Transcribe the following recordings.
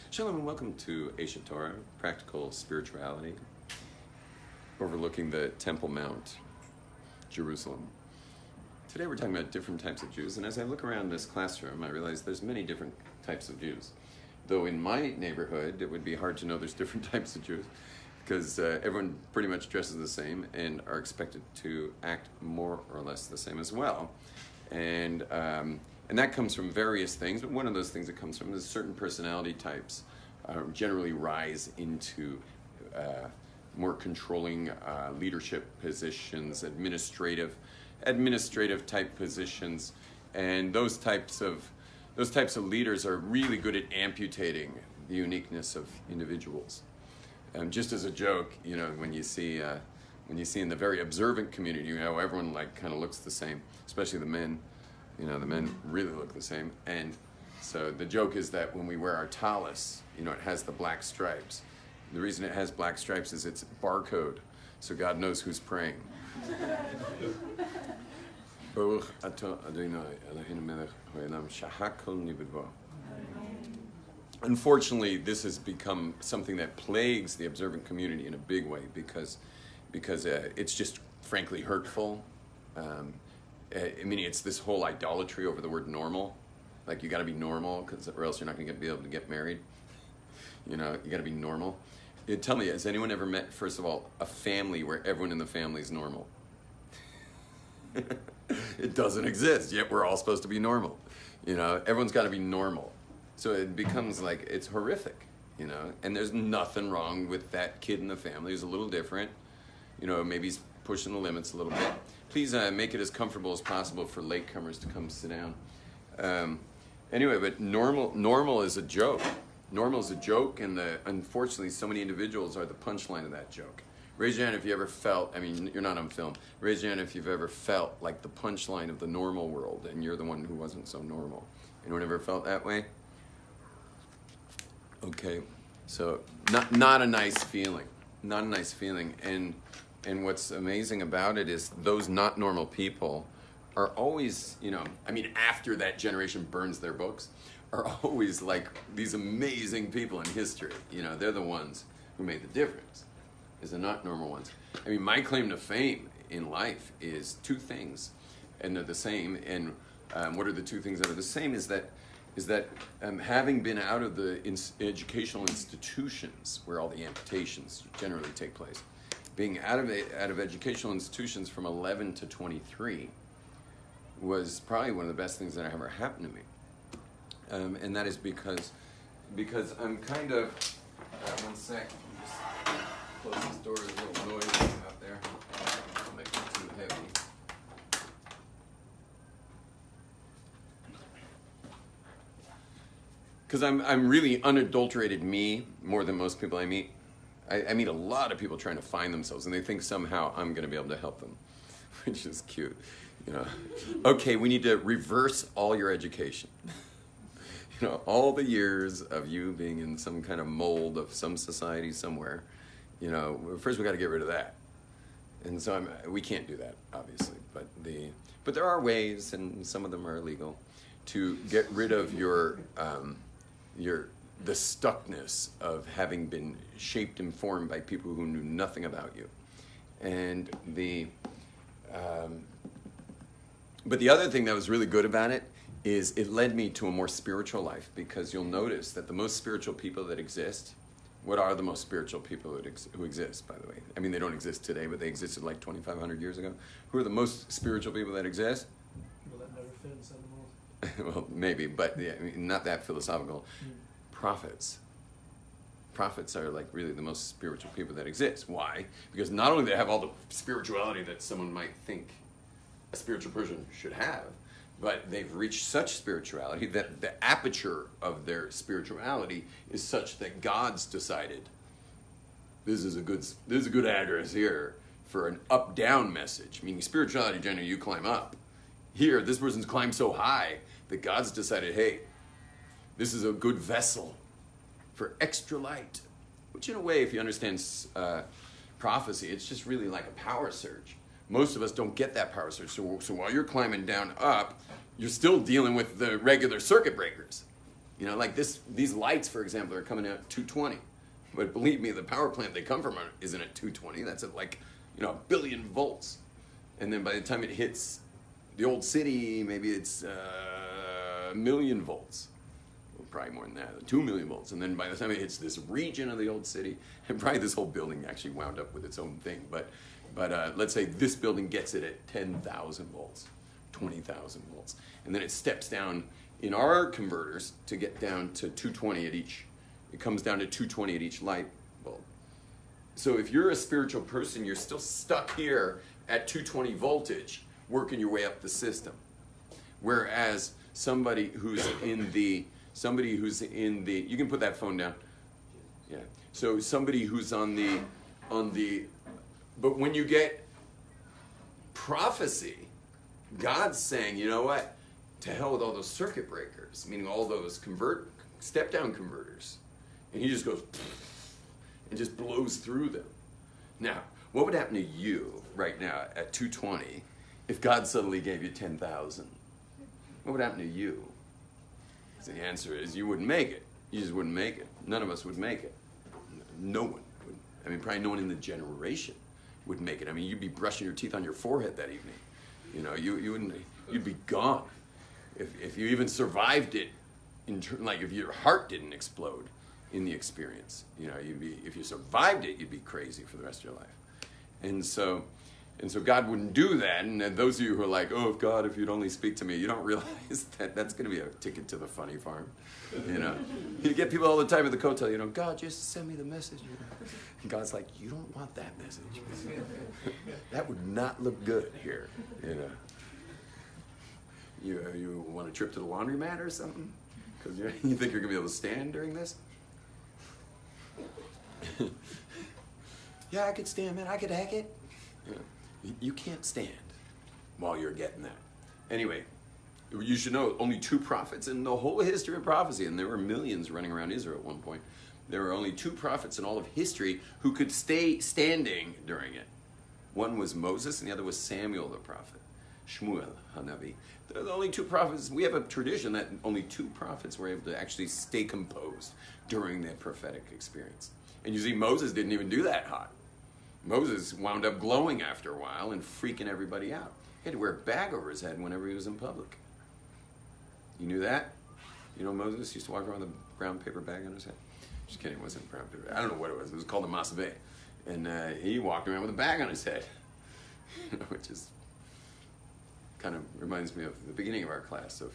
Shalom and welcome to Asia Torah, Practical Spirituality, overlooking the Temple Mount, Jerusalem. Today we're talking about different types of Jews, and as I look around this classroom, I realize there's many different types of Jews. Though in my neighborhood, it would be hard to know there's different types of Jews, because everyone pretty much dresses the same and are expected to act more or less the same as well. And that comes from various things, but one of those things that comes from is certain personality types generally rise into more controlling leadership positions, administrative type positions, and those types of leaders are really good at amputating the uniqueness of individuals. Just as a joke, when you see in the very observant community, everyone kind of looks the same, especially the men. The men really look the same. And so the joke is that when we wear our talis, it has the black stripes. The reason it has black stripes is it's barcode, so God knows who's praying. Baruch atah Adonai Eloheinu melech haolam shehakol niv'o. Unfortunately, this has become something that plagues the observant community in a big way because it's just frankly hurtful. It's this whole idolatry over the word normal. Like, you got to be normal, or else you're not going to be able to get married. You got to be normal. Tell me, has anyone ever met, first of all, a family where everyone in the family is normal? It doesn't exist, yet we're all supposed to be normal. Everyone's got to be normal. So it becomes like, it's horrific, and there's nothing wrong with that kid in the family who's a little different. Maybe he's pushing the limits a little bit. Please make it as comfortable as possible for latecomers to come sit down. Anyway, but normal is a joke. Normal is a joke, and unfortunately, so many individuals are the punchline of that joke. Raise your hand if you ever felt, you're not on film, raise your hand if you've ever felt like the punchline of the normal world, and you're the one who wasn't so normal. Anyone ever felt that way? Okay, so not a nice feeling. Not a nice feeling, and what's amazing about it is those not normal people are always, after that generation burns their books, are always like these amazing people in history. They're the ones who made the difference, is the not normal ones. My claim to fame in life is two things, and they're the same. And what are the two things that are the same is that having been out of the educational institutions where all the amputations generally take place, being out of educational institutions from 11 to 23 was probably one of the best things that ever happened to me. And that is because I'm kind of, one sec, just close this door, there's a little noise out there. Don't make it too heavy. Because I'm really unadulterated me more than most people I meet. I meet a lot of people trying to find themselves, and they think somehow I'm going to be able to help them, which is cute. Okay, we need to reverse all your education. All the years of you being in some kind of mold of some society somewhere, first we got to get rid of that. And so we can't do that, obviously, but there are ways, and some of them are illegal, to get rid of the stuckness of having been shaped and formed by people who knew nothing about you. And but the other thing that was really good about it is it led me to a more spiritual life, because you'll notice that the most spiritual people that exist, what are the most spiritual people who exist, by the way? They don't exist today, but they existed like 2,500 years ago. Who are the most spiritual people that exist? Well, that never fit inside the mold. Well, maybe, but not that philosophical. Prophets. Prophets are like really the most spiritual people that exist. Why? Because not only do they have all the spirituality that someone might think a spiritual person should have, but they've reached such spirituality that the aperture of their spirituality is such that God's decided this is a good address here for an up-down message. Meaning spirituality, generally you climb up. Here, this person's climbed so high that God's decided, hey, this is a good vessel for extra light. Which in a way, if you understand prophecy, it's just really like a power surge. Most of us don't get that power surge. So while you're climbing down up, you're still dealing with the regular circuit breakers. You know, like these lights, for example, are coming out at 220. But believe me, the power plant they come from isn't at 220. That's at like, you know, 1 billion volts. And then by the time it hits the old city, maybe it's 1 million volts. Well, probably more than that, 2 million volts. And then by the time it hits this region of the old city, and probably this whole building actually wound up with its own thing. But let's say this building gets it at 10,000 volts, 20,000 volts. And then it steps down in our converters to get down to 220 at each. It comes down to 220 at each light bulb. So if you're a spiritual person, you're still stuck here at 220 voltage, working your way up the system. Whereas somebody who's in the, you can put that phone down. Yeah. So somebody who's on the, but when you get prophecy, God's saying, you know what? To hell with all those circuit breakers, meaning all those step-down converters. And he just goes and just blows through them. Now, what would happen to you right now at 220 if God suddenly gave you 10,000? What would happen to you? So the answer is you wouldn't make it. You just wouldn't make it. None of us would make it. No one would. I mean, probably no one in the generation would make it. I mean, you'd be brushing your teeth on your forehead that evening. You know, you wouldn't. You'd be gone. If you even survived it, like if your heart didn't explode in the experience, you know, if you survived it, you'd be crazy for the rest of your life. And so God wouldn't do that. And those of you who are like, oh, God, if you'd only speak to me, you don't realize that that's going to be a ticket to the funny farm. You know, you get people all the time at the hotel, you know, God, just send me the message. And God's like, you don't want that message. That would not look good here, you know. You want a trip to the laundromat or something? Because you think you're going to be able to stand during this? Yeah, I could stand, man. I could hack it. You can't stand while you're getting that. Anyway, you should know only 2 prophets in the whole history of prophecy, and there were millions running around Israel at one point. There were only 2 prophets in all of history who could stay standing during it. One was Moses, and the other was Samuel the prophet. Shmuel Hanavi. They're the only 2 prophets. We have a tradition that only 2 prophets were able to actually stay composed during that prophetic experience. And you see, Moses didn't even do that hot. Moses wound up glowing after a while and freaking everybody out. He had to wear a bag over his head whenever he was in public. You knew that? You know, Moses used to walk around with a brown paper bag on his head. Just kidding, it wasn't brown paper. I don't know what it was. It was called a masveh. And he walked around with a bag on his head, which is kind of reminds me of the beginning of our class of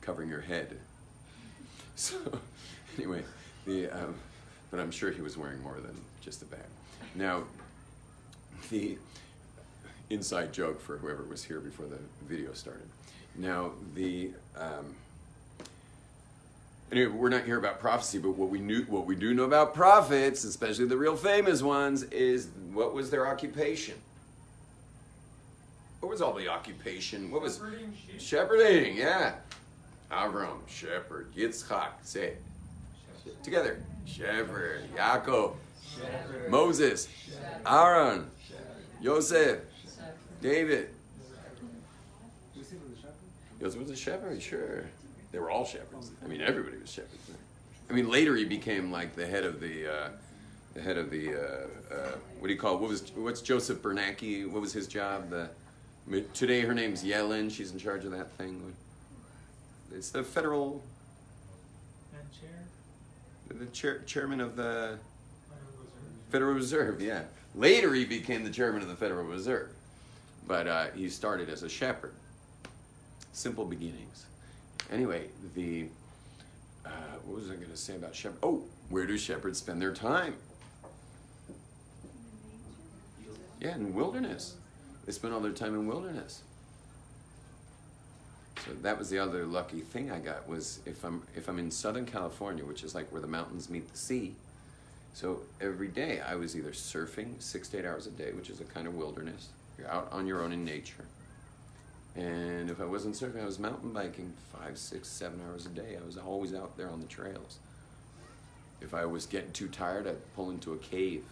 covering your head. So anyway, but I'm sure he was wearing more than just a bag. Now, the inside joke for whoever was here before the video started. Now, anyway, we're not here about prophecy, but what we do know about prophets, especially the real famous ones, is what was their occupation? What was all the occupation? What was shepherding? Yeah, Avram, shepherd. Yitzchak, say it together. Shepherd. Yaakov. Shepherd. Moses. Shepherd. Aaron. Shepherd. Yosef. Shepherd. David. Yosef was a shepherd, sure. They were all shepherds. I mean, everybody was shepherds. I mean, later he became like the head of the what do you call it? What's Joseph Bernanke? What was his job? Today her name's Yellen. She's in charge of that thing. It's the federal. Chairman of the Federal Reserve. Yeah. Later he became the chairman of the Federal Reserve, but he started as a shepherd. Simple beginnings. Anyway, what was I going to say about shepherds? Oh, where do shepherds spend their time? Yeah, in wilderness. They spend all their time in wilderness. So that was the other lucky thing I got, was if I'm in Southern California, which is like where the mountains meet the sea. So every day I was either surfing 6 to 8 hours a day, which is a kind of wilderness. You're out on your own in nature. And if I wasn't surfing, I was mountain biking 5, 6, 7 hours a day. I was always out there on the trails. If I was getting too tired, I'd pull into a cave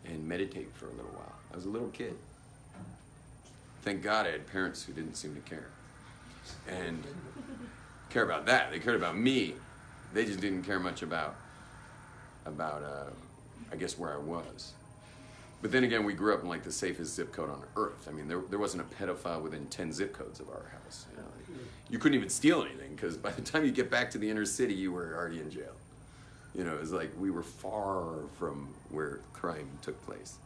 and meditate for a little while. I was a little kid. Thank God I had parents who didn't seem to care. And care about that. They cared about me. They just didn't care much about I guess where I was. But then again, we grew up in like the safest zip code on earth. I mean, there wasn't a pedophile within 10 zip codes of our house. You know, you couldn't even steal anything because by the time you get back to the inner city, you were already in jail. You know, it was like we were far from where crime took place.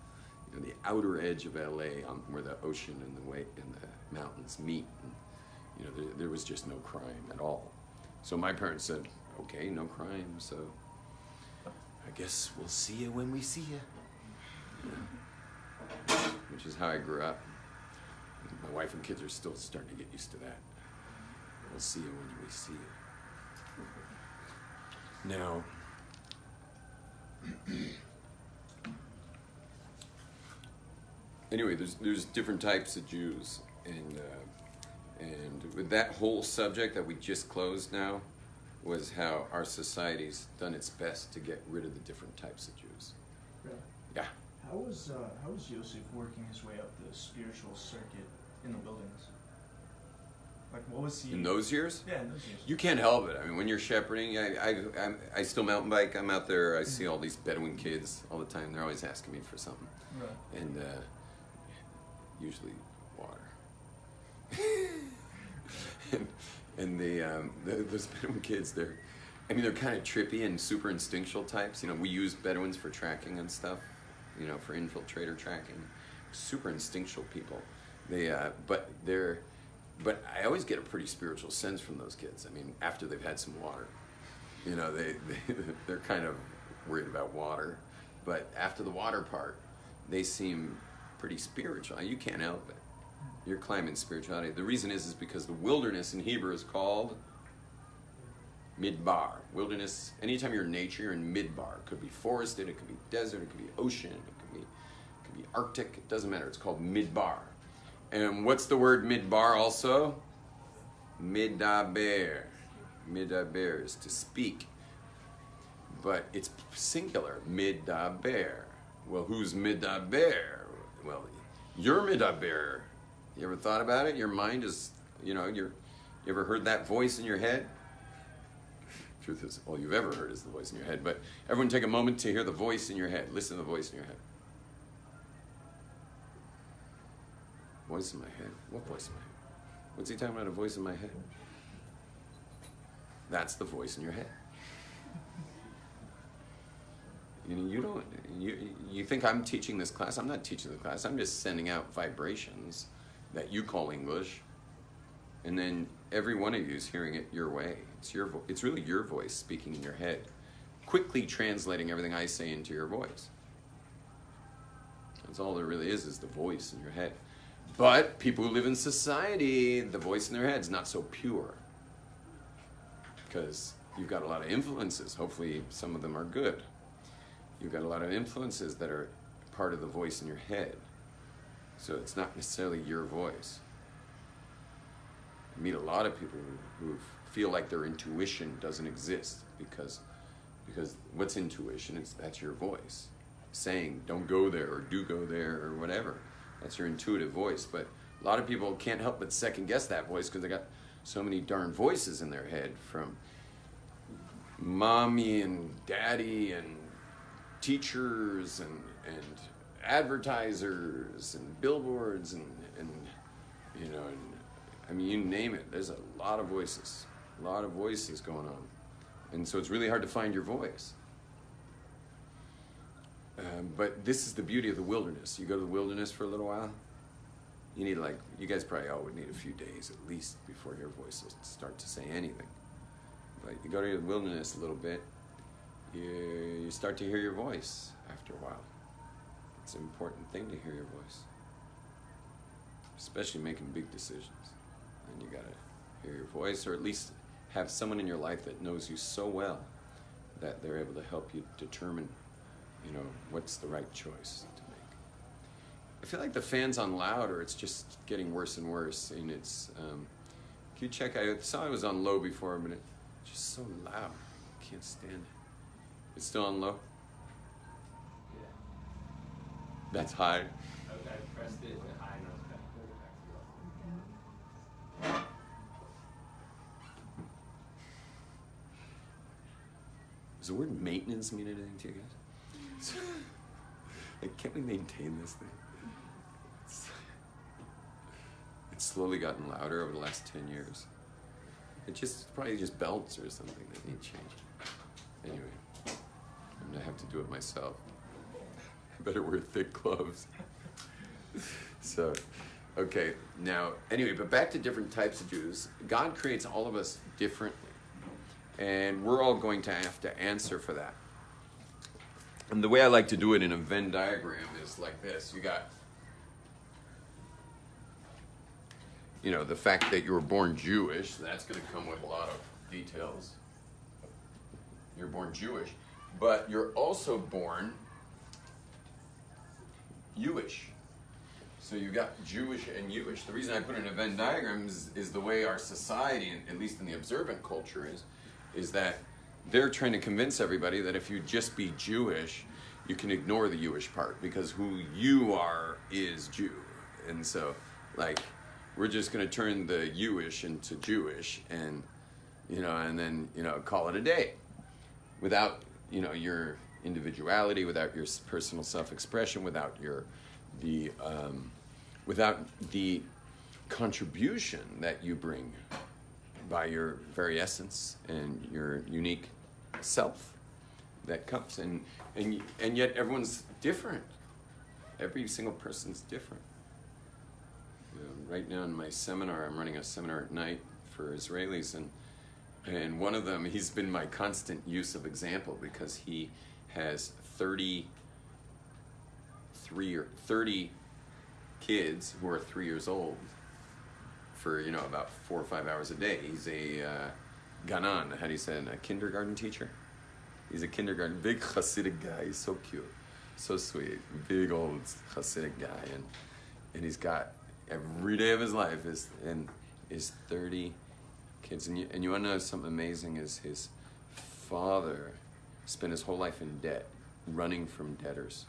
You know, the outer edge of LA, where the ocean and the mountains meet. And, you know, there was just no crime at all. So my parents said, "Okay, no crime. So I guess we'll see you when we see you." Which is how I grew up. My wife and kids are still starting to get used to that. We'll see you when we see you. Now, anyway, there's different types of Jews, and with that whole subject that we just closed now was how our society's done its best to get rid of the different types of Jews. Really? Yeah. How was Yosef working his way up the spiritual circuit in the wilderness? Like, what was he... In those years? Yeah, in those years. You can't help it. I mean, when you're shepherding, I still mountain bike. I'm out there. I see all these Bedouin kids all the time. They're always asking me for something. Right. And usually water. and those Bedouin kids, they're kind of trippy and super instinctual types. You know, we use Bedouins for tracking and stuff. You know, for infiltrator tracking. Super instinctual people. But I always get a pretty spiritual sense from those kids. I mean, after they've had some water, you know, they're kind of worried about water, but after the water part, they seem pretty spiritual. You can't help it. You're climbing spirituality. The reason is because the wilderness in Hebrew is called midbar. Wilderness, anytime you're in nature, you're in midbar. It could be forested, it could be desert, it could be ocean, it could be Arctic. It doesn't matter. It's called midbar. And what's the word midbar also? Midaber. Midaber is to speak. But it's singular. Midaber. Well, who's midaber? Well, you're midaber. You ever thought about it? Your mind is, you know, you ever heard that voice in your head? Truth is, all you've ever heard is the voice in your head. But everyone take a moment to hear the voice in your head. Listen to the voice in your head. Voice in my head? What voice in my head? What's he talking about, a voice in my head? That's the voice in your head. You know, you think I'm teaching this class? I'm not teaching the class. I'm just sending out vibrations that you call English, and then every one of you is hearing it your way. It's really your voice speaking in your head, quickly translating everything I say into your voice. That's all there really is the voice in your head. But people who live in society, the voice in their head is not so pure. Because you've got a lot of influences. Hopefully some of them are good. You've got a lot of influences that are part of the voice in your head. So it's not necessarily your voice. I meet a lot of people who feel like their intuition doesn't exist because what's intuition? That's your voice saying don't go there or do go there or whatever. That's your intuitive voice. But a lot of people can't help but second guess that voice because they got so many darn voices in their head from mommy and daddy and teachers and advertisers and billboards and you know, I mean, you name it. There's a lot of voices going on. And so it's really hard to find your voice. But this is the beauty of the wilderness. You go to the wilderness for a little while, you need you guys probably all would need a few days at least before your voice will start to say anything. But you go to the wilderness a little bit, you start to hear your voice after a while. It's an important thing to hear your voice, especially making big decisions. And you gotta hear your voice, or at least have someone in your life that knows you so well that they're able to help you determine, you know, what's the right choice to make. I feel like the fan's on loud, or it's just getting worse and worse. And it's, can you check? I saw it was on low before, but it's just so loud. I can't stand it. It's still on low? Yeah. That's high. I pressed it and high, and I was back to low. Does the word maintenance mean anything to you guys? Like, can't we maintain this thing? It's slowly gotten louder over the last 10 years. It's probably just belts or something that need changed. Anyway, I'm gonna have to do it myself. I better wear thick gloves. So, okay, now, anyway, but back to different types of Jews. God creates all of us differently. And we're all going to have to answer for that. And the way I like to do it in a Venn diagram is like this. You got, the fact that you were born Jewish, that's going to come with a lot of details. You're born Jewish, but you're also born Jewish. So you got Jewish and Jewish. The reason I put it in a Venn diagram is the way our society, at least in the observant culture, is that they're trying to convince everybody that if you just be Jewish, you can ignore the Jewish part because who you are is Jew. And so, we're just going to turn the Jewish into Jewish and, and then, call it a day without, your individuality, without your personal self-expression, without without the contribution that you bring by your very essence and your unique self that comes. And yet everyone's different. Every single person's different. Right now in my seminar, I'm running a seminar at night for Israelis, and one of them, he's been my constant use of example because he has 30 kids who are 3 years old for, about 4 or 5 hours a day. He's a ganan, how do you say it, a kindergarten teacher? He's a kindergarten, big Hasidic guy. He's so cute, so sweet, big old Hasidic guy, and he's got every day of his life is 30 kids. And you want to know something amazing is his father spent his whole life in debt, running from debtors.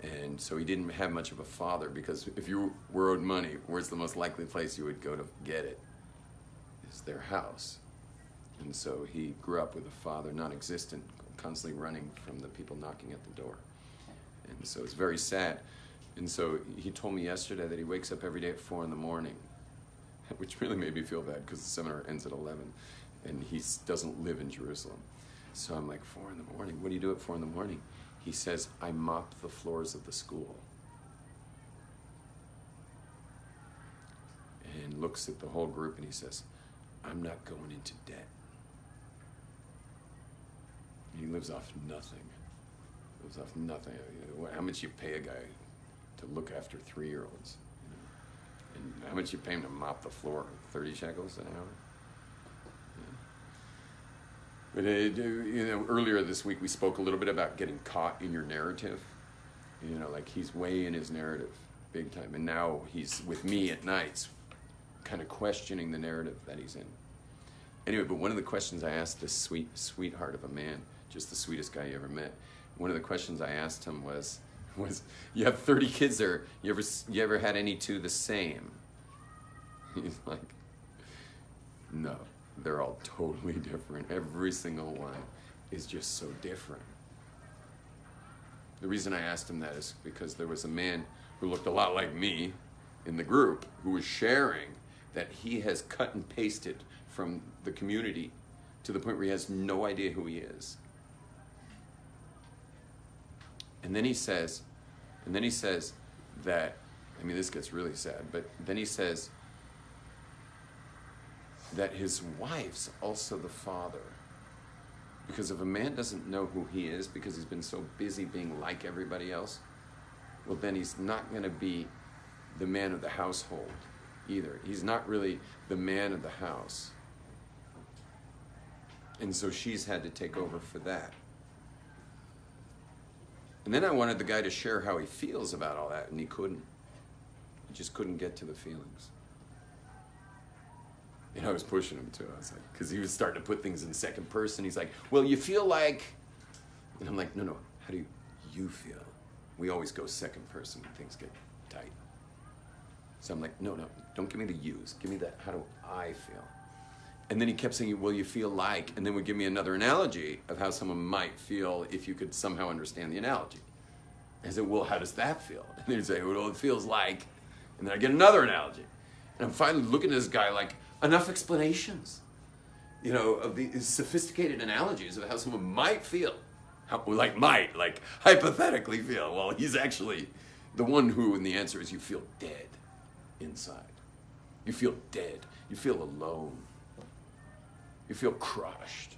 And so he didn't have much of a father because if you were owed money, where's the most likely place you would go to get it? Is their house. And so he grew up with a father non-existent, constantly running from the people knocking at the door. And so it's very sad. And so he told me yesterday that he wakes up every day at 4 a.m, which really made me feel bad because the seminar ends at 11 and he doesn't live in Jerusalem. So I'm like, 4 a.m, what do you do at 4 a.m? He says, I mop the floors of the school. And looks at the whole group and he says, I'm not going into debt. He lives off nothing. Lives off nothing. How much you pay a guy to look after 3-year-olds? And how much you pay him to mop the floor? 30 shekels an hour? But earlier this week we spoke a little bit about getting caught in your narrative. He's way in his narrative, big time. And now he's with me at nights, kind of questioning the narrative that he's in. Anyway, but one of the questions I asked this sweetheart of a man, just the sweetest guy you ever met, one of the questions I asked him was you have 30 kids there, you ever had any two the same? He's like, no. They're all totally different. Every single one is just so different. The reason I asked him that is because there was a man who looked a lot like me in the group who was sharing that he has cut and pasted from the community to the point where he has no idea who he is. And then he says that, this gets really sad, but then he says that his wife's also the father. Because if a man doesn't know who he is because he's been so busy being like everybody else, well, then he's not going to be the man of the household either. He's not really the man of the house. And so she's had to take over for that. And then I wanted the guy to share how he feels about all that, and he couldn't. He just couldn't get to the feelings. And I was pushing him too. I was like, because he was starting to put things in second person. He's like, well, you feel like, and I'm like, no, how do you feel? We always go second person when things get tight. So I'm like, no, don't give me the yous. Give me that, how do I feel? And then he kept saying, well, you feel like, and then would give me another analogy of how someone might feel if you could somehow understand the analogy. I said, well, how does that feel? And then he'd say, well, it feels like, and then I get another analogy. And I'm finally looking at this guy like, enough explanations, you know, of these sophisticated analogies of how someone might feel. Like hypothetically feel. Well, he's actually the one who, and the answer is you feel dead inside. You feel dead. You feel alone. You feel crushed.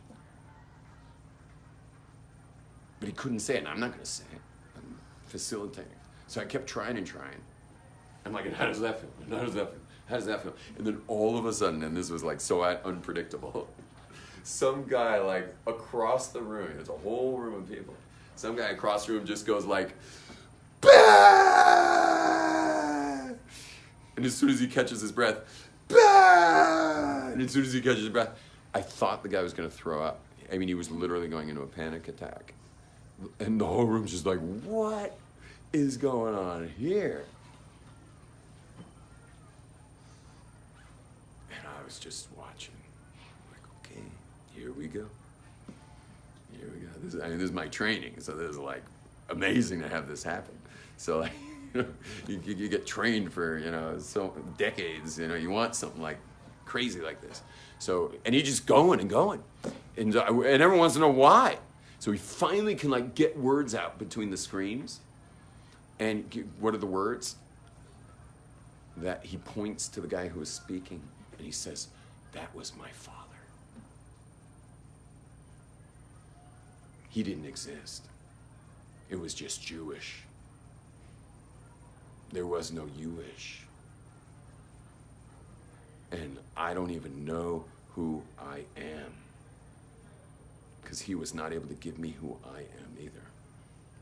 But he couldn't say it, and I'm not going to say it. I'm facilitating. So I kept trying and trying. I'm like, and how does that feel? And how does that feel? How does that feel? And then all of a sudden, and this was like so unpredictable, some guy like across the room, there's a whole room of people, some guy across the room just goes like, bah! And as soon as he catches his breath, bah! And as soon as he catches his breath, I thought the guy was going to throw up. I mean, he was literally going into a panic attack. And the whole room's just like, what is going on here? And I was just watching. Like, okay, here we go. Here we go. This is my training, so this is like amazing to have this happen. So like, you get trained for, so decades, you want something like crazy like this. So, and he's just going and going. And everyone wants to know why. So he finally can like get words out between the screams. And what are the words? That he points to the guy who is speaking and he says, that was my father. He didn't exist. It was just Jewish. There was no you-ish. And I don't even know who I am. Because he was not able to give me who I am either.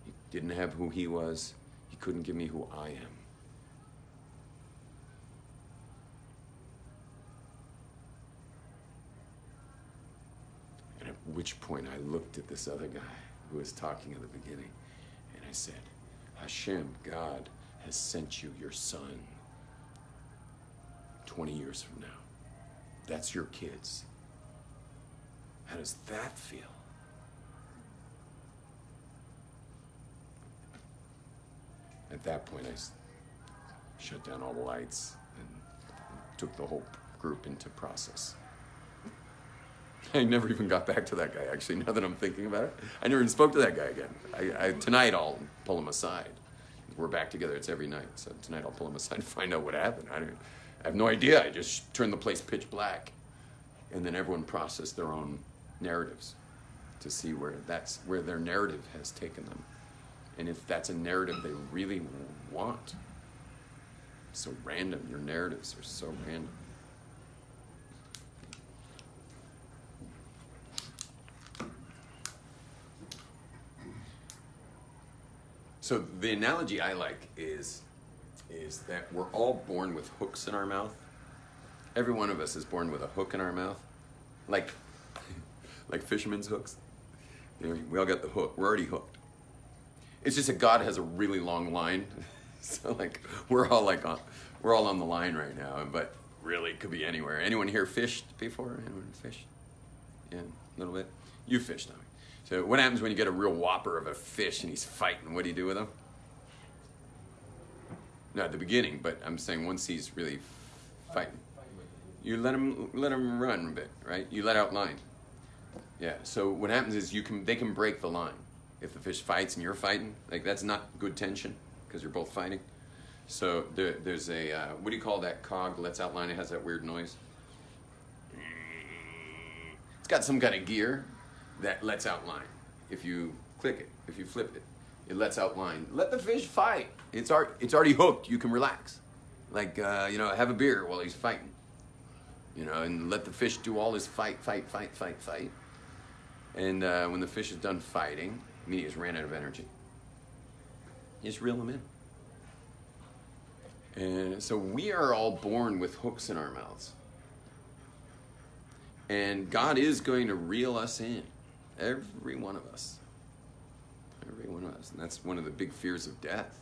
He didn't have who he was. He couldn't give me who I am. And at which point I looked at this other guy who was talking at the beginning, and I said, Hashem, God, has sent you your son 20 years from now. That's your kids. How does that feel? At that point, I shut down all the lights and took the whole group into process. I never even got back to that guy, actually, now that I'm thinking about it. I never even spoke to that guy again. Tonight, I'll pull him aside. We're back together. It's every night. So tonight, I'll pull him aside and find out what happened. I have no idea. I just turned the place pitch black. And then everyone processed their own narratives to see where their narrative has taken them. And if that's a narrative they really want. So random. Your narratives are so random. So the analogy I like is that we're all born with hooks in our mouth. Every one of us is born with a hook in our mouth. Like fisherman's hooks. We all got the hook. We're already hooked. It's just that God has a really long line. So like we're all on the line right now, but really it could be anywhere. Anyone here fished before? Anyone fished? Yeah, a little bit. You fished, Tommy. So what happens when you get a real whopper of a fish and he's fighting? What do you do with him? Not at the beginning, but I'm saying once he's really fighting, you let him run a bit, right? You let out line. Yeah. So what happens is they can break the line if the fish fights and you're fighting. Like that's not good tension because you're both fighting. So there's a what do you call that cog lets out line? It has that weird noise. It's got some kind of gear that lets out line. If you click it, if you flip it, it lets out line. Let the fish fight. It's already hooked. You can relax. Like, have a beer while he's fighting. And let the fish do all his fight. And when the fish is done fighting, meaning he's ran out of energy, you just reel him in. And so we are all born with hooks in our mouths. And God is going to reel us in. Every one of us. Every one of us. And that's one of the big fears of death.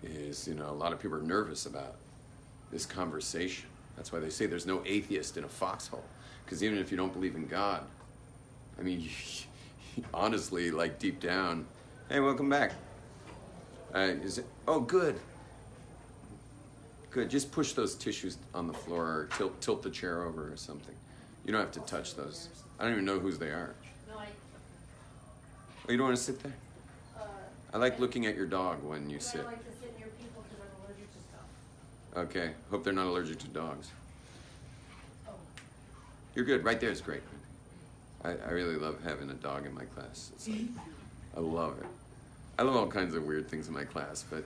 Is, a lot of people are nervous about this conversation. That's why they say there's no atheist in a foxhole. Because even if you don't believe in God, I mean, honestly, like deep down, hey, welcome back. Oh, good. Good. Just push those tissues on the floor or tilt the chair over or something. You don't have to touch those. I don't even know whose they are. No, Oh, you don't want to sit there? I like looking at your dog when you sit. I like to sit near people because I'm allergic to stuff. Okay. Hope they're not allergic to dogs. Oh. You're good. Right there is great. I really love having a dog in my class. It's like, I love it. I love all kinds of weird things in my class, but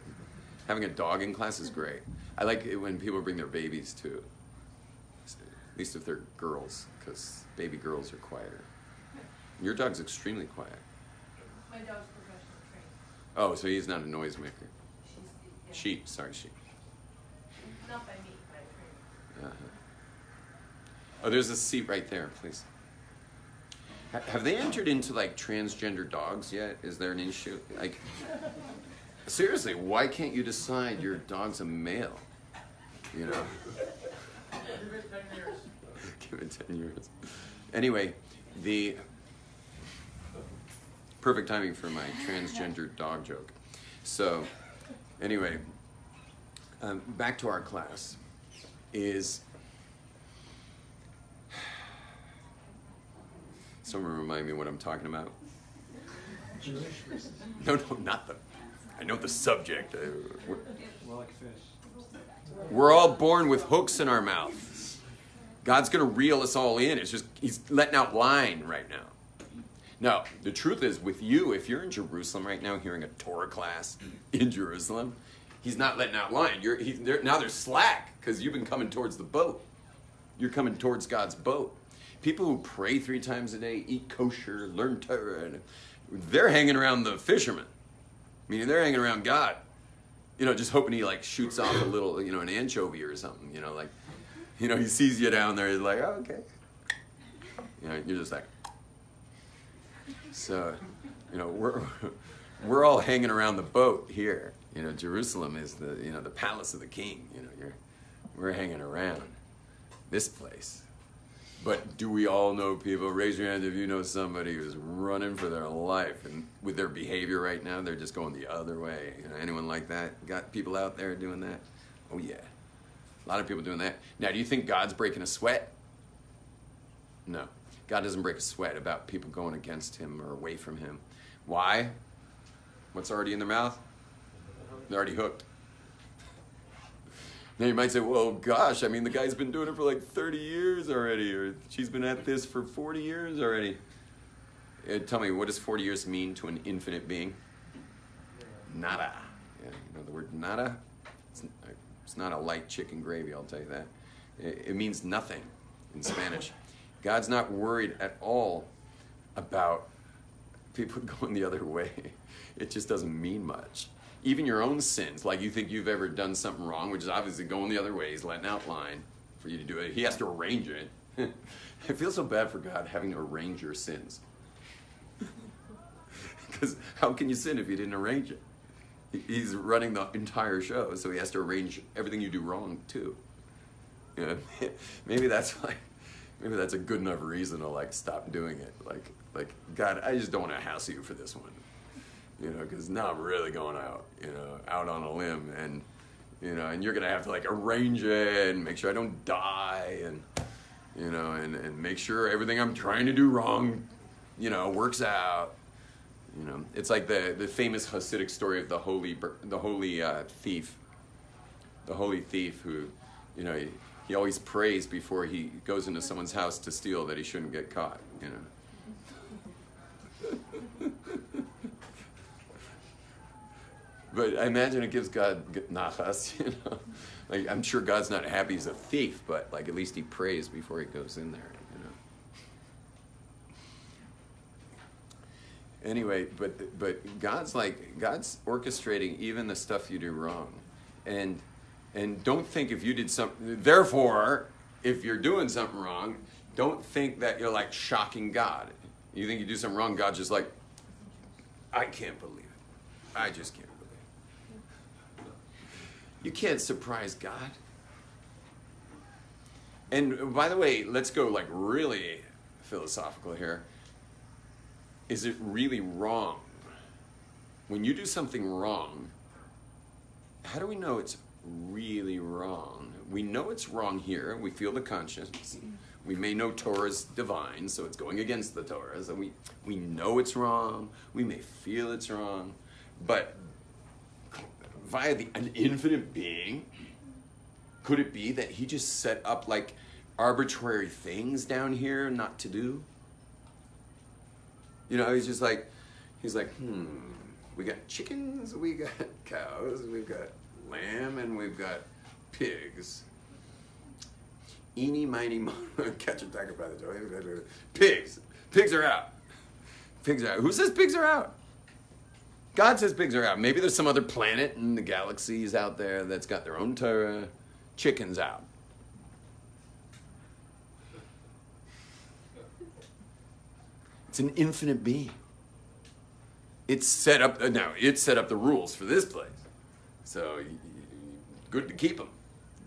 having a dog in class is great. I like it when people bring their babies too. At least if they're girls, because baby girls are quieter. Your dog's extremely quiet. My dog's professional trained. Oh, so he's not a noisemaker. Yeah. Sheep, sorry, sheep. Not by me, but I trained. Uh-huh. Oh, there's a seat right there, please. Have they entered into like transgender dogs yet? Is there an issue? Like, seriously, why can't you decide your dog's a male? You know? Give it 10 years. Give it 10 years. Anyway, the perfect timing for my transgender dog joke. So, anyway, back to our class is... Someone remind me what I'm talking about. Jewish versus No, not the... I know the subject. like fish. We're all born with hooks in our mouth. God's going to reel us all in. It's just, he's letting out line right now. Now, the truth is, with you, if you're in Jerusalem right now hearing a Torah class in Jerusalem, he's not letting out line. Now there's slack because you've been coming towards the boat. You're coming towards God's boat. People who pray 3 times a day, eat kosher, learn Torah, and they're hanging around the fishermen. Meaning they're hanging around God. You know, just hoping he like shoots off a little, an anchovy or something. He sees you down there. He's like, oh, okay. You're just like. So, we're all hanging around the boat here. Jerusalem is the palace of the king. We're hanging around this place. But do we all know people? Raise your hand if you know somebody who's running for their life, and with their behavior right now, they're just going the other way. Anyone like that? Got people out there doing that? Oh yeah, a lot of people doing that. Now, do you think God's breaking a sweat? No, God doesn't break a sweat about people going against him or away from him. Why? What's already in their mouth? They're already hooked. Now you might say, well, gosh, the guy's been doing it for like 30 years already, or she's been at this for 40 years already. Tell me, what does 40 years mean to an infinite being? Nada. Yeah, the word nada? It's not a light chicken gravy, I'll tell you that. It means nothing in Spanish. God's not worried at all about people going the other way. It just doesn't mean much. Even your own sins, like you think you've ever done something wrong, which is obviously going the other way, he's letting out line for you to do it. He has to arrange it. I feel so bad for God having to arrange your sins. Because how can you sin if he didn't arrange it? He's running the entire show, so he has to arrange everything you do wrong too. Maybe that's a good enough reason to stop doing it. Like God, I just don't want to hassle you for this one. Because now I'm really going out on a limb, and and you're gonna have to arrange it and make sure I don't die, and and make sure everything I'm trying to do wrong, works out. It's like the famous Hasidic story of the holy thief who, he always prays before he goes into someone's house to steal that he shouldn't get caught. But I imagine it gives God nachas, I'm sure God's not happy he's a thief, but at least he prays before he goes in there, Anyway, but God's orchestrating even the stuff you do wrong, and don't think if you did something. Therefore, if you're doing something wrong, don't think that you're shocking God. You think you do something wrong, God's just I can't believe it. I just can't. You can't surprise God. And by the way, let's go like really philosophical here. Is it really wrong? When you do something wrong, how do we know it's really wrong? We know it's wrong here. We feel the conscience. We may know Torah's divine, so it's going against the Torah. So we know it's wrong. We may feel it's wrong. But via an infinite being, could it be that he just set up like arbitrary things down here not to do? You know, he's like, we got chickens, we got cows, we've got lamb, and we've got pigs. Eeny, miny, moe, catch a tiger by the toe. Pigs. Pigs are out. Pigs are out. Who says pigs are out? God says pigs are out. Maybe there's some other planet in the galaxies out there that's got their own Torah. Chickens out. It's an infinite being. It's set up, now it's set up the rules for this place. So good to keep them.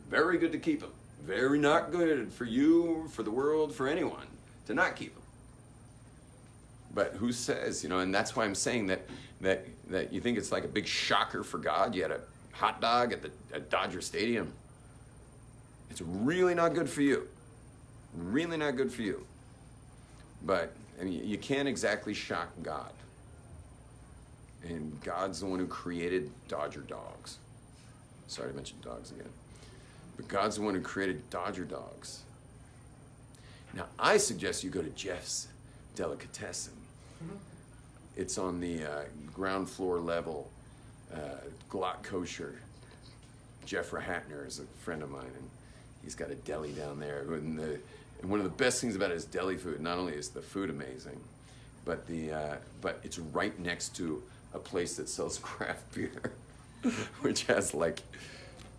Very good to keep them. Very not good for you, for the world, for anyone to not keep them. But who says, you know, and that's why I'm saying that you think it's like a big shocker for God. You had a hot dog at Dodger Stadium. It's really not good for you. Really not good for you. But I mean, you can't exactly shock God. And God's the one who created Dodger dogs. Sorry to mention dogs again. But God's the one who created Dodger dogs. Now, I suggest you go to Jeff's Delicatessen. It's on the ground floor level, Glock Kosher. Jeff Rahatner is a friend of mine, and he's got a deli down there. And one of the best things about his deli food, not only is the food amazing, but it's right next to a place that sells craft beer, which has like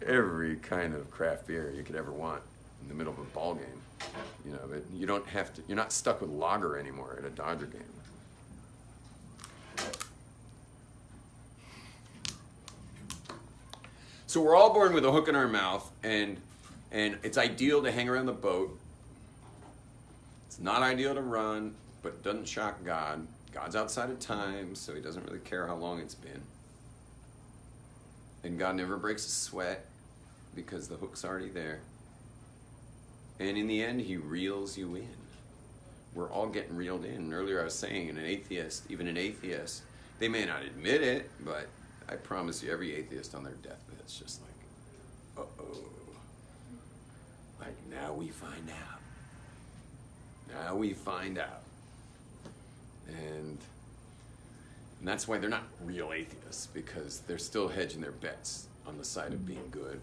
every kind of craft beer you could ever want in the middle of a ball game. You know, but you don't have to. You're not stuck with lager anymore at a Dodger game. So we're all born with a hook in our mouth, and it's ideal to hang around the boat. It's not ideal to run, but it doesn't shock God. God's outside of time, so he doesn't really care how long it's been. And God never breaks a sweat because the hook's already there. And in the end, he reels you in. We're all getting reeled in. Earlier I was saying, even an atheist, they may not admit it, but I promise you, every atheist on their deathbed's just like, uh-oh. Like, now we find out. Now we find out. And that's why they're not real atheists, because they're still hedging their bets on the side of being good.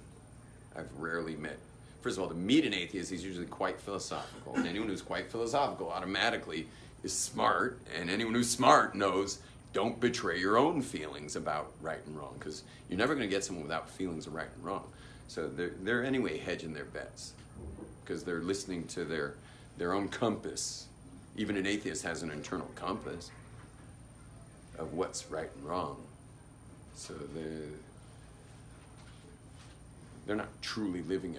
I've rarely met, first of all, to meet an atheist, he's usually quite philosophical. And anyone who's quite philosophical automatically is smart. And anyone who's smart knows, don't betray your own feelings about right and wrong, because you're never going to get someone without feelings of right and wrong. So they're anyway hedging their bets, because they're listening to their own compass. Even an atheist has an internal compass of what's right and wrong. So they're not truly living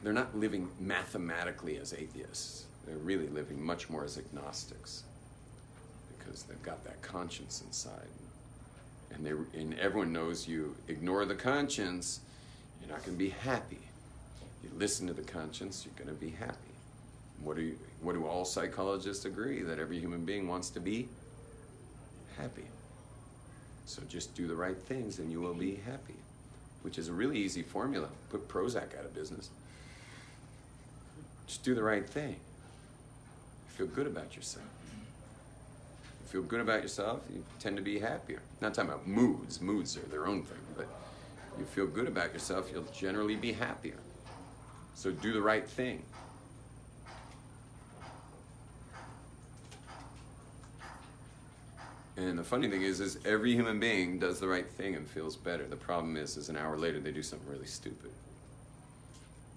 they're not living mathematically as atheists. They're really living much more as agnostics, because they've got that conscience inside. And everyone knows you ignore the conscience, you're not going to be happy. You listen to the conscience, you're going to be happy. What do all psychologists agree? That every human being wants to be happy. So just do the right things and you will be happy, which is a really easy formula. Put Prozac out of business. Just do the right thing. Feel good about yourself. You feel good about yourself, you tend to be happier. Not talking about moods. Moods are their own thing, but you feel good about yourself, you'll generally be happier. So do the right thing. And the funny thing is every human being does the right thing and feels better. The problem is an hour later they do something really stupid.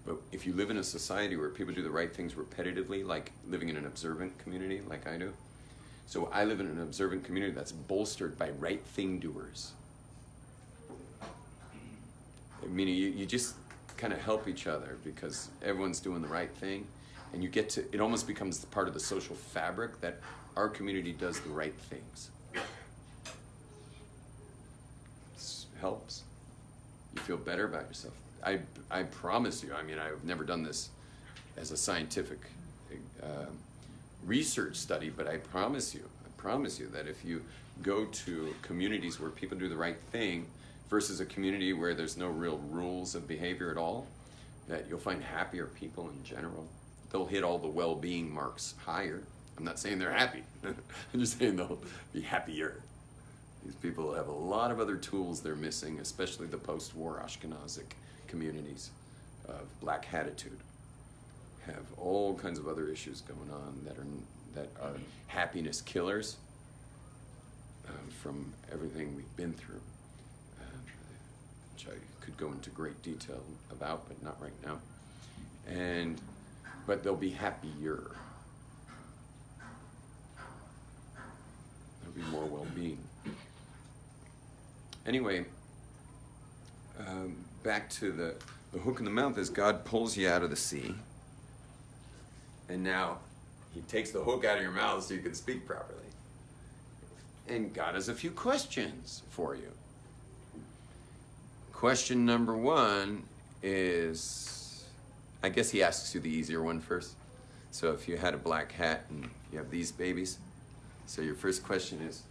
But if you live in a society where people do the right things repetitively, like living in an observant community like I do. So I live in an observant community that's bolstered by right thing doers. Meaning you just kind of help each other because everyone's doing the right thing, and you get to, it almost becomes part of the social fabric that our community does the right things. It helps. You feel better about yourself. I promise you, I mean, I've never done this as a scientific research study, but I promise you that if you go to communities where people do the right thing versus a community where there's no real rules of behavior at all, that you'll find happier people in general. They'll hit all the well-being marks higher. I'm not saying they're happy. I'm just saying they'll be happier. These people have a lot of other tools they're missing, especially the post-war Ashkenazic communities of black hatitude. Have all kinds of other issues going on that are happiness killers from everything we've been through, which I could go into great detail about, but not right now. But they'll be happier. There'll be more well-being. Anyway, back to the hook in the mouth is God pulls you out of the sea, and now he takes the hook out of your mouth so you can speak properly. And God has a few questions for you. Question number one is, I guess he asks you the easier one first. So if you had a black hat and you have these babies, so your first question is,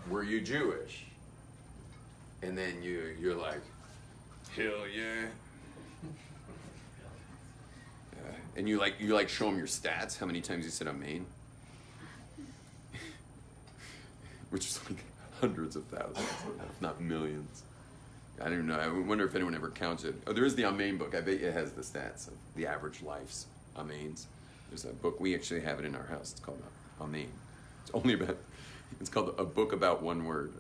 were you Jewish? And then you're like, hell yeah. And you show them your stats, how many times you said amen. Which is like hundreds of thousands, if not millions. I don't know. I wonder if anyone ever counts it. Oh, there is the Amen book. I bet it has the stats of the average life's Amens. There's a book. We actually have it in our house. It's called Amen. It's called A Book About One Word.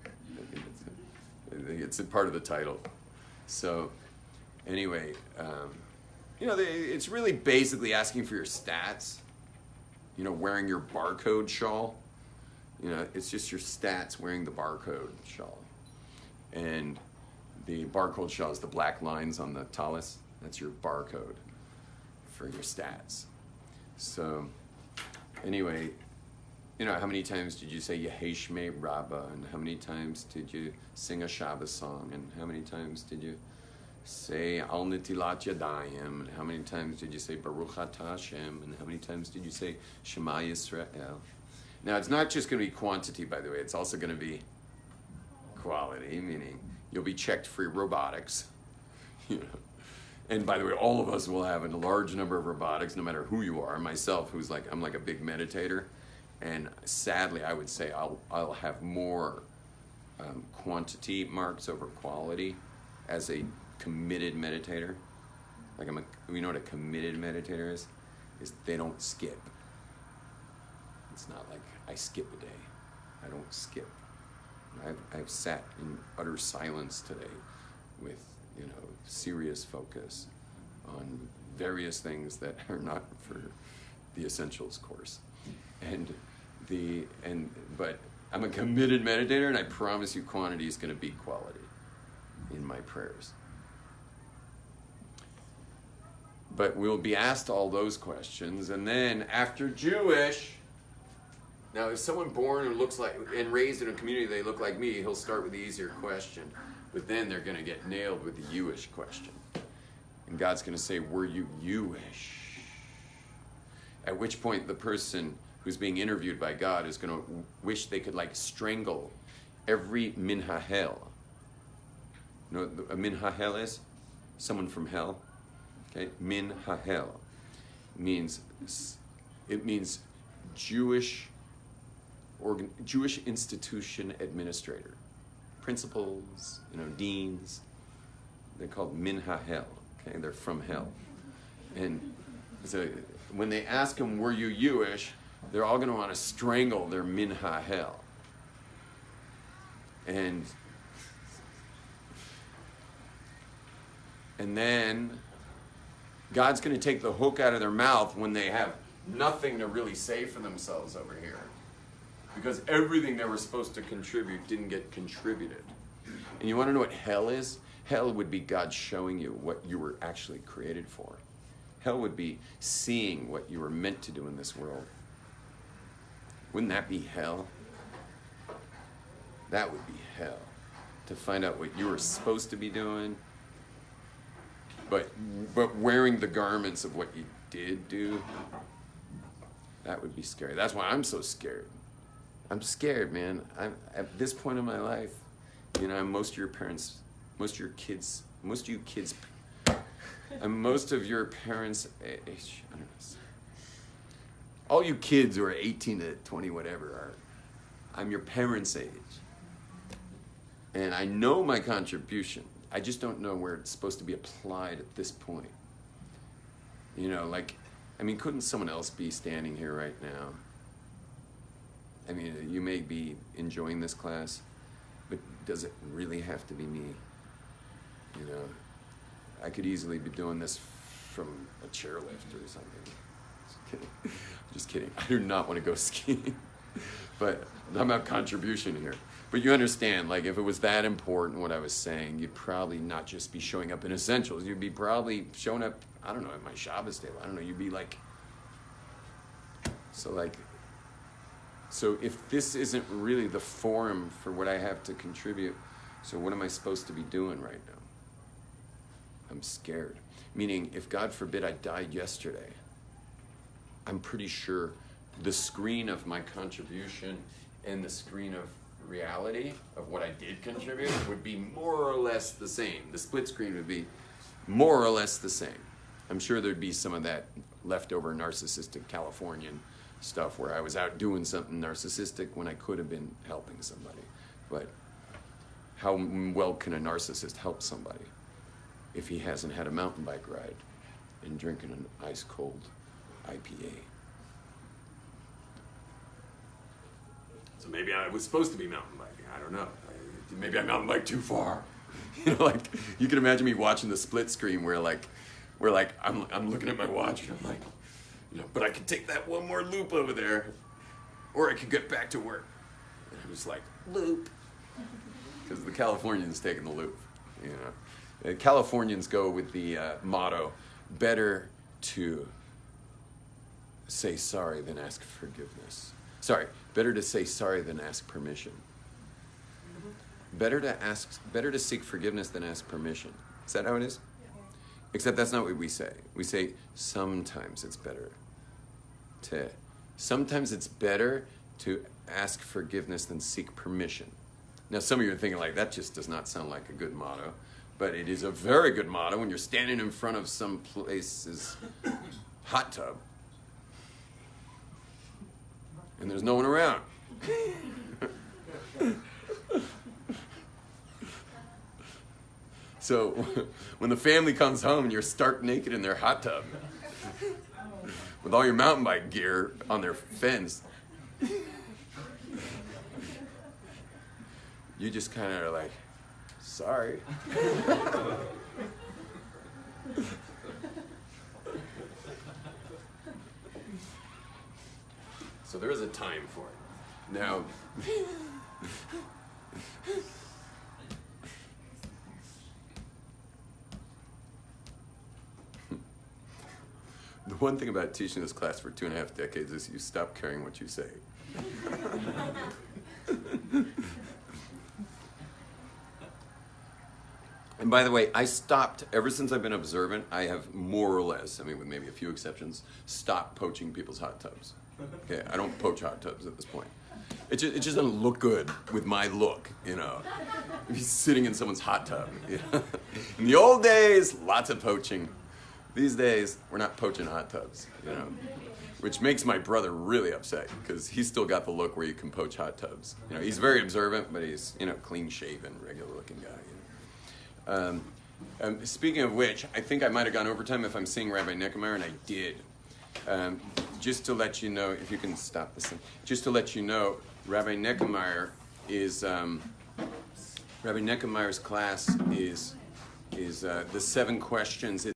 It's a part of the title. So, anyway, it's really basically asking for your stats. Wearing your barcode shawl. It's just your stats wearing the barcode shawl. And the barcode shawl is the black lines on the tallis. That's your barcode for your stats. So, anyway, how many times did you say Yeheshme Rabbah? And how many times did you sing a Shabbos song? And how many times did you say Al Nitilat Yadayim? And how many times did you say Baruch Atah Hashem? And how many times did you say Shema Yisrael? Now, it's not just going to be quantity, by the way. It's also going to be quality, meaning you'll be checked for your robotics. And by the way, all of us will have a large number of robotics, no matter who you are. Myself, I'm like a big meditator. And sadly, I would say I'll have more quantity marks over quality as a committed meditator. You know what a committed meditator is? Is they don't skip. It's not like I skip a day. I don't skip. I've sat in utter silence today with, serious focus on various things that are not for the essentials course. But I'm a committed meditator, and I promise you quantity is going to beat quality in my prayers. But we'll be asked all those questions, and then after Jewish, now if someone born and raised in a community they look like me, he'll start with the easier question, but then they're going to get nailed with the Jewish question. And God's going to say, were you Jewish? At which point the person who's being interviewed by God is going to wish they could strangle every min hahel. You know what a min hahel is? Someone from hell. Okay, min hahel means Jewish institution administrator, principals, deans. They're called min hahel. Okay, they're from hell. And so when they ask them, "Were you Jewish?" they're all going to want to strangle their min hahel. And then God's going to take the hook out of their mouth when they have nothing to really say for themselves over here. Because everything they were supposed to contribute didn't get contributed. And you want to know what hell is? Hell would be God showing you what you were actually created for. Hell would be seeing what you were meant to do in this world. Wouldn't that be hell? That would be hell. To find out what you were supposed to be doing, but wearing the garments of what you did do, that would be scary. That's why I'm so scared. I'm scared, man. I'm at this point in my life, you know, I'm most of your parents' age. Most of your parents' age. I don't know. All you kids who are 18 to 20, whatever, I'm your parents' age. And I know my contribution. I just don't know where it's supposed to be applied at this point. You know, like, I mean, couldn't someone else be standing here right now? I mean, you may be enjoying this class, but does it really have to be me? You know, I could easily be doing this from a chairlift or something. Just kidding. Just kidding. I do not want to go skiing. But I'm about contribution here. But you understand, like, if it was that important, what I was saying, you'd probably not just be showing up in essentials. You'd be probably showing up, I don't know, at my Shabbos table. I don't know. You'd be like, so if this isn't really the forum for what I have to contribute, so what am I supposed to be doing right now? I'm scared. Meaning, if God forbid I died yesterday, I'm pretty sure the screen of my contribution and the screen of reality of what I did contribute would be more or less the same. The split screen would be more or less the same. I'm sure there'd be some of that leftover narcissistic Californian stuff where I was out doing something narcissistic when I could have been helping somebody. But how well can a narcissist help somebody if he hasn't had a mountain bike ride and drinking an ice cold IPA? So maybe I was supposed to be mountain biking. I don't know. Maybe I mountain bike too far. You know, like, you can imagine me watching the split screen where I'm looking at my watch and I'm like, you know, but I could take that one more loop over there, or I could get back to work. And I'm just like, loop. Because the Californians taking the loop, you know. The Californians go with the motto, better to say sorry than ask forgiveness. Sorry, better to say sorry than ask permission. Better to seek forgiveness than ask permission. Is that how it is? Except that's not what we say. We say sometimes it's better to ask forgiveness than seek permission. Now, some of you are thinking, like, that just does not sound like a good motto, but it is a very good motto when you're standing in front of some place's hot tub and there's no one around. So when the family comes home and you're stark naked in their hot tub with all your mountain bike gear on their fence, you just kind of are like, sorry. So there is a time for it. Now, the one thing about teaching this class for 2.5 decades is you stop caring what you say. And by the way, I stopped, ever since I've been observant, I have more or less, I mean with maybe a few exceptions, stopped poaching people's hot tubs. Okay, I don't poach hot tubs at this point. It just doesn't look good with my look, you know. If he's sitting in someone's hot tub. You know? In the old days, lots of poaching. These days, we're not poaching hot tubs, you know. Which makes my brother really upset, because he's still got the look where you can poach hot tubs. You know, he's very observant, but he's, you know, clean-shaven, regular-looking guy. You know? Speaking of which, I think I might have gone overtime if I'm seeing Rabbi Neckemeyer, and I did. Just to let you know, if you can stop this thing, just to let you know, Rabbi Neckemeyer's class is the 7 questions.